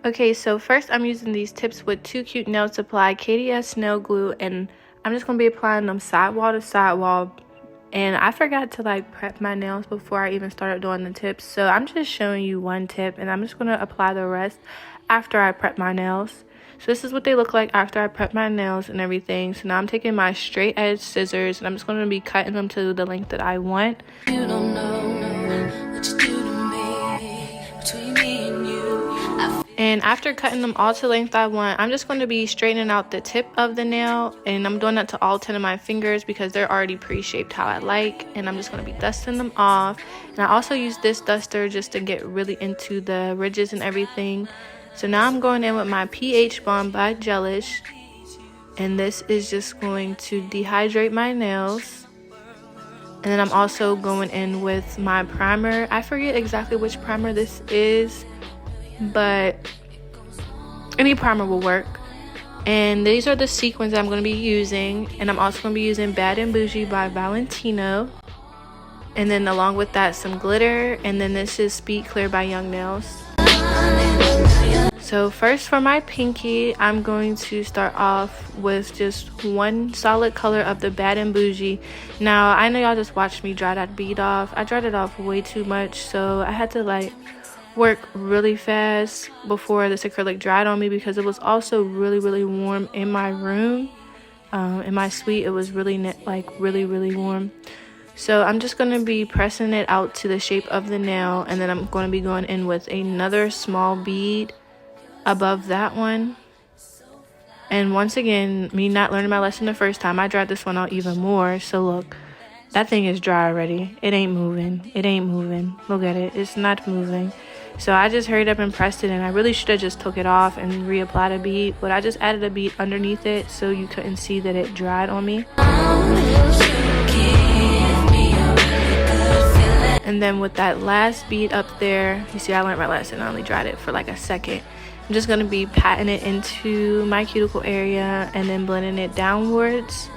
Okay, so first I'm using these tips with 2 Cute Nail Supply KDS nail glue, and I'm just going to be applying them sidewall to sidewall. And I forgot to like prep my nails before I even started doing the tips, so I'm just showing you one tip and I'm just going to apply the rest after I prep my nails. So this is what they look like after I prep my nails and everything. So now I'm taking my straight edge scissors and I'm just going to be cutting them to the length that I want. You don't know what you do to me, between me and you. And after cutting them all to the length I want, I'm just going to be straightening out the tip of the nail, and I'm doing that to all 10 of my fingers because they're already pre-shaped how I like, and I'm just going to be dusting them off. And I also use this duster just to get really into the ridges and everything. So now I'm going in with my pH Balm by Gelish, and this is just going to dehydrate my nails. And then I'm also going in with my primer. I forget exactly which primer this is, but any primer will work. And these are the sequins I'm going to be using, and I'm also going to be using Bad and Bougie by Valentine, and then along with that some glitter, and then this is Speed Clear by Young Nails. So first for my pinky, I'm going to start off with just one solid color of the Bad and Bougie. Now I know y'all just watched me dry that bead off. I dried it off way too much, so I had to like work really fast before this acrylic dried on me because it was also really warm in my room. In my suite it was really warm. So I'm just going to be pressing it out to the shape of the nail, and then I'm going to be going in with another small bead above that one. And once again, me not learning my lesson the first time, I dried this one out even more. So look, that thing is dry already. It ain't moving. Look at it, it's not moving. So I just hurried up and pressed it, and I really should have just took it off and reapplied a bead, but I just added a bead underneath it so you couldn't see that it dried on me. And then with that last bead up there, you see I learned my lesson. I only dried it for like a second. I'm just going to be patting it into my cuticle area and then blending it downwards.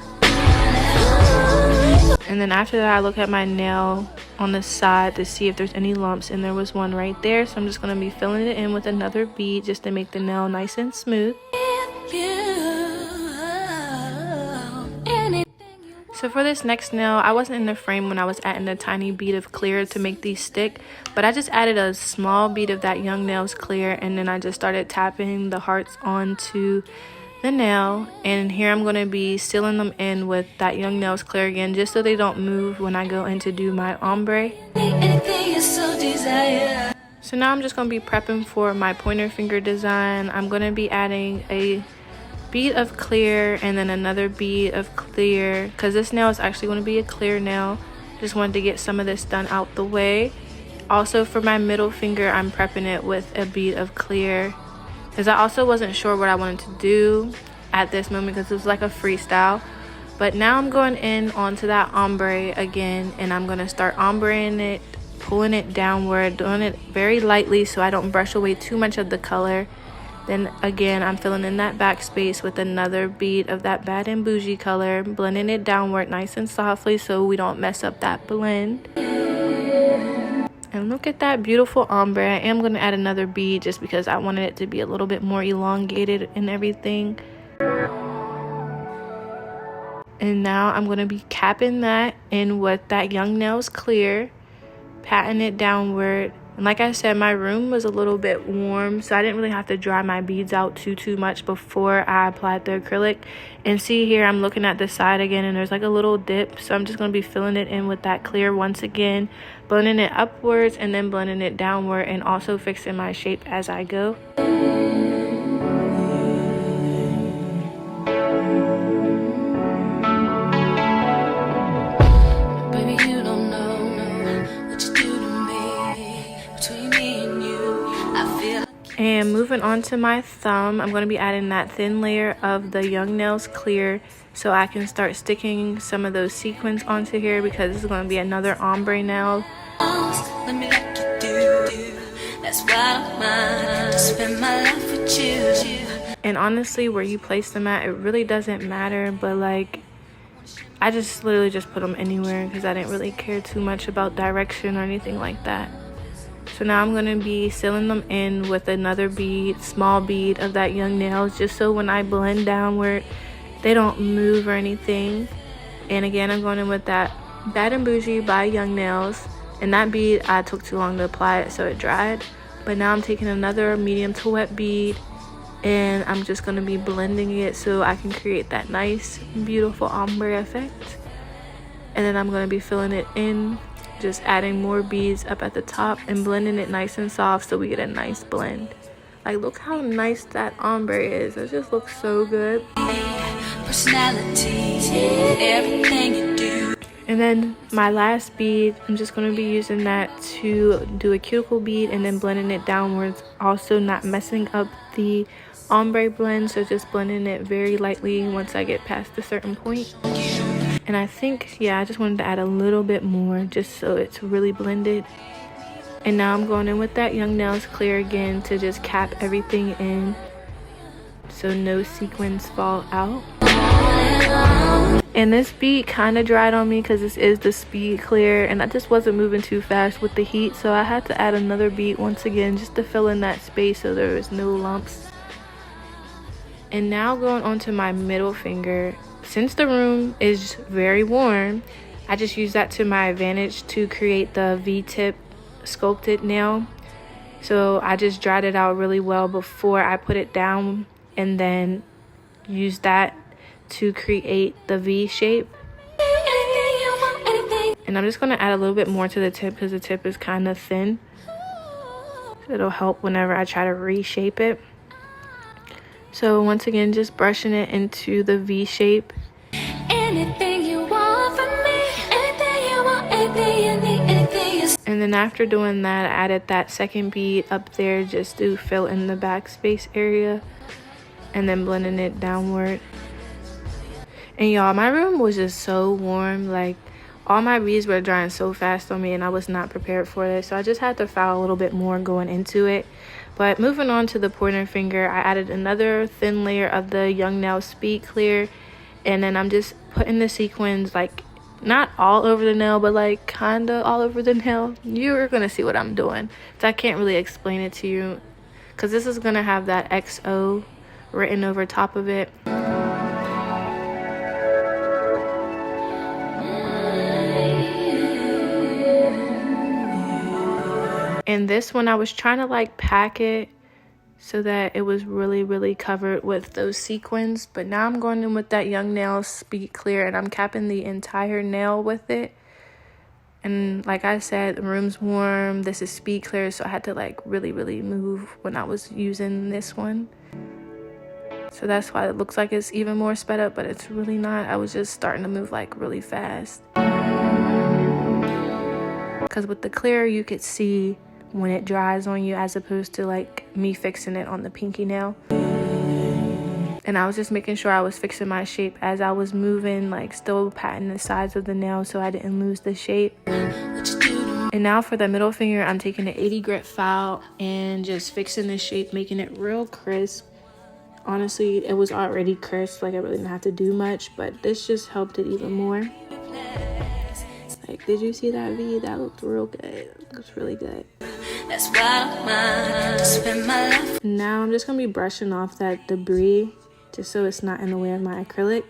And then after that, I look at my nail on the side to see if there's any lumps, and there was one right there. So I'm just going to be filling it in with another bead just to make the nail nice and smooth. So for this next nail, I wasn't in the frame when I was adding a tiny bead of clear to make these stick, but I just added a small bead of that Young Nails clear, and then I just started tapping the hearts onto the nail. And here I'm going to be sealing them in with that Young Nails clear again, just so they don't move when I go in to do my ombre. So now I'm just going to be prepping for my pointer finger design. I'm going to be adding a bead of clear and then another bead of clear, because this nail is actually going to be a clear nail. Just wanted to get some of this done out the way. Also for my middle finger, I'm prepping it with a bead of clear, because I also wasn't sure what I wanted to do at this moment because it was like a freestyle. But now I'm going in onto that ombre again, and I'm going to start ombreing it, pulling it downward, doing it very lightly so I don't brush away too much of the color. Then again, I'm filling in that backspace with another bead of that Bad and Bougie color, blending it downward nice and softly so we don't mess up that blend. And look at that beautiful ombre. I am going to add another bead just because I wanted it to be a little bit more elongated and everything. And now I'm going to be capping that in with that Young Nails clear, patting it downward. And like I said, my room was a little bit warm, so I didn't really have to dry my beads out too much before I applied the acrylic. And see here, I'm looking at the side again, and there's like a little dip, so I'm just going to be filling it in with that clear once again, blending it upwards and then blending it downward, and also fixing my shape as I go. And moving on to my thumb, I'm going to be adding that thin layer of the Young Nails clear so I can start sticking some of those sequins onto here, because this is going to be another ombre nail. And honestly, where you place them at, it really doesn't matter, but like I just literally just put them anywhere because I didn't really care too much about direction or anything like that. So now I'm going to be sealing them in with another bead, small bead of that Young Nails, just so when I blend downward, they don't move or anything. And again, I'm going in with that Bad and Bougie by Young Nails. And that bead, I took too long to apply it, so it dried. But now I'm taking another medium to wet bead, and I'm just going to be blending it so I can create that nice, beautiful ombre effect. And then I'm going to be filling it in, just adding more beads up at the top and blending it nice and soft so we get a nice blend. Like, look how nice that ombre is. It just looks so good. Personality, everything you do. And then my last bead, I'm just going to be using that to do a cuticle bead and then blending it downwards. Also not messing up the ombre blend, so just blending it very lightly once I get past a certain point. And I think, yeah, I just wanted to add a little bit more just so it's really blended. And now I'm going in with that Young Nails clear again to just cap everything in so no sequins fall out. And this bead kind of dried on me because this is the speed clear, and I just wasn't moving too fast with the heat, so I had to add another bead once again just to fill in that space so there was no lumps. And now going on to my middle finger. Since the room is very warm, I just use that to my advantage to create the V-tip sculpted nail. So I just dried it out really well before I put it down, and then use that to create the V shape. And I'm just going to add a little bit more to the tip because the tip is kind of thin. So it'll help whenever I try to reshape it. So once again, just brushing it into the V shape. Anything you want from me, anything you want, anything you need, anything you... And then after doing that, I added that second bead up there just to fill in the backspace area. And then blending it downward. And y'all, my room was just so warm. Like, all my beads were drying so fast on me, and I was not prepared for this. So I just had to file a little bit more going into it. But moving on to the pointer finger, I added another thin layer of the Young Nails Speed Clear. And then I'm just putting the sequins, like, not all over the nail, but like kind of all over the nail. You're going to see what I'm doing. So I can't really explain it to you, because this is going to have that XO written over top of it. And this one, I was trying to like pack it so that it was really covered with those sequins. But now I'm going in with that Young Nails Speed Clear, and I'm capping the entire nail with it. And like I said, the room's warm. This is Speed Clear, so I had to like really move when I was using this one. So that's why it looks like it's even more sped up, but it's really not. I was just starting to move like really fast. Because with the clear, you could see when it dries on you, as opposed to like me fixing it on the pinky nail. And I was just making sure I was fixing my shape as I was moving, like still patting the sides of the nail so I didn't lose the shape. And now for the middle finger, I'm taking an 80 grit file and just fixing the shape, making it real crisp. Honestly, it was already crisp, like I really didn't have to do much, but this just helped it even more. Like, did you see that V? That looked real good. It looks really good. That's why I spend my life. Now I'm just gonna be brushing off that debris just so it's not in the way of my acrylic.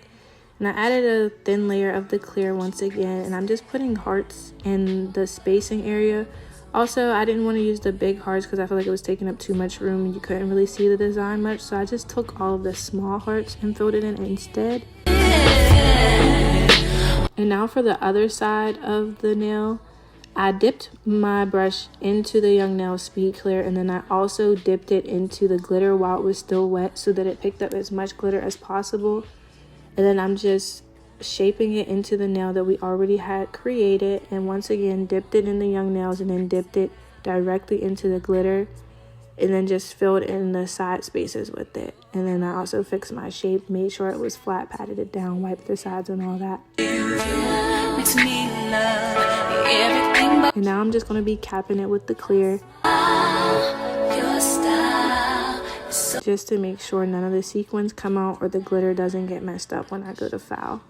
And I added a thin layer of the clear once again, and I'm just putting hearts in the spacing area. Also, I didn't want to use the big hearts because I feel like it was taking up too much room and you couldn't really see the design much, so I just took all of the small hearts and filled it in instead. And now for the other side of the nail, I dipped my brush into the Young Nails Speed Clear, and then I also dipped it into the glitter while it was still wet so that it picked up as much glitter as possible. And then I'm just shaping it into the nail that we already had created, and once again dipped it in the Young Nails and then dipped it directly into the glitter, and then just filled in the side spaces with it. And then I also fixed my shape, made sure it was flat, patted it down, wiped the sides and all that. And now I'm just going to be capping it with the clear, just to make sure none of the sequins come out or the glitter doesn't get messed up when I go to file.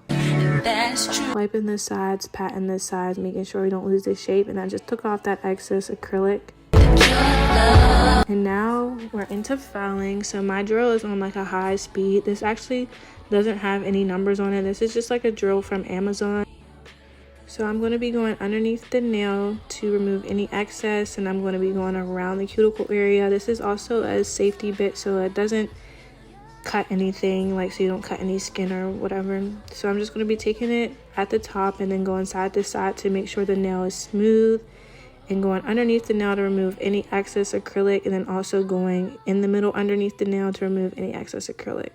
Wiping the sides, patting the sides, making sure we don't lose the shape. And I just took off that excess acrylic. And now we're into filing. So my drill is on like a high speed. This actually doesn't have any numbers on it. This is just like a drill from Amazon. So I'm going to be going underneath the nail to remove any excess, and I'm going to be going around the cuticle area. This is also a safety bit, so it doesn't cut anything, like so you don't cut any skin or whatever. So I'm just going to be taking it at the top and then going side to side to make sure the nail is smooth, and going underneath the nail to remove any excess acrylic, and then also going in the middle underneath the nail to remove any excess acrylic.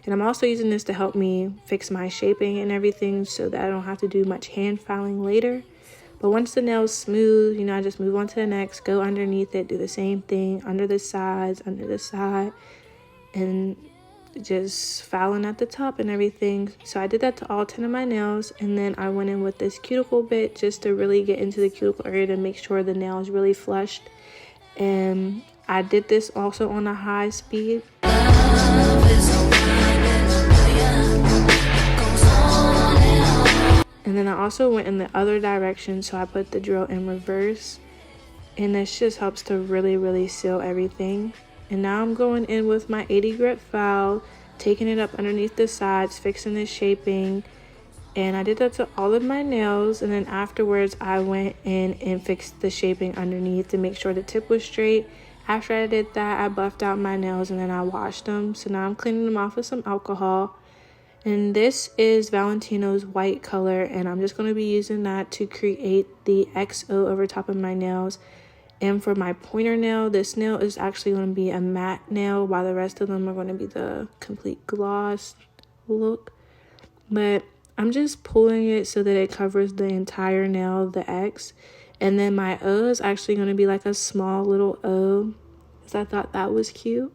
And I'm also using this to help me fix my shaping and everything so that I don't have to do much hand filing later. But once the nail's smooth, you know, I just move on to the next, go underneath it, do the same thing under the sides, under the side, and just filing at the top and everything. So I did that to all 10 of my nails, and then I went in with this cuticle bit just to really get into the cuticle area to make sure the nail is really flushed. And I did this also on a high speed. And then I also went in the other direction, so I put the drill in reverse, and this just helps to really seal everything. And now I'm going in with my 80 grit file, taking it up underneath the sides, fixing the shaping. And I did that to all of my nails, and then afterwards I went in and fixed the shaping underneath to make sure the tip was straight. After I did that, I buffed out my nails and then I washed them. So now I'm cleaning them off with some alcohol. And this is Valentino's white color, and I'm just going to be using that to create the XO over top of my nails. And for my pointer nail, this nail is actually going to be a matte nail, while the rest of them are going to be the complete gloss look. But I'm just pulling it so that it covers the entire nail, the X. And then my O is actually going to be like a small little O, because I thought that was cute.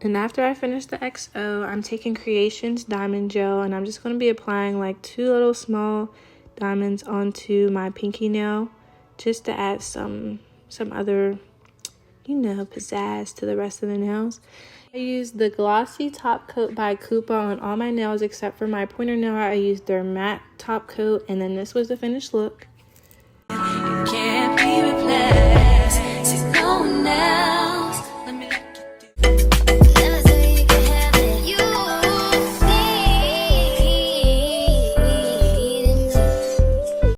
And after I finish the XO, I'm taking Creations Diamond Gel, and I'm just going to be applying like 2 little small diamonds onto my pinky nail, just to add some other, you know, pizzazz to the rest of the nails. I used the Glossy Top Coat by Koopa on all my nails except for my pointer nail. I used their matte top coat, and then this was the finished look.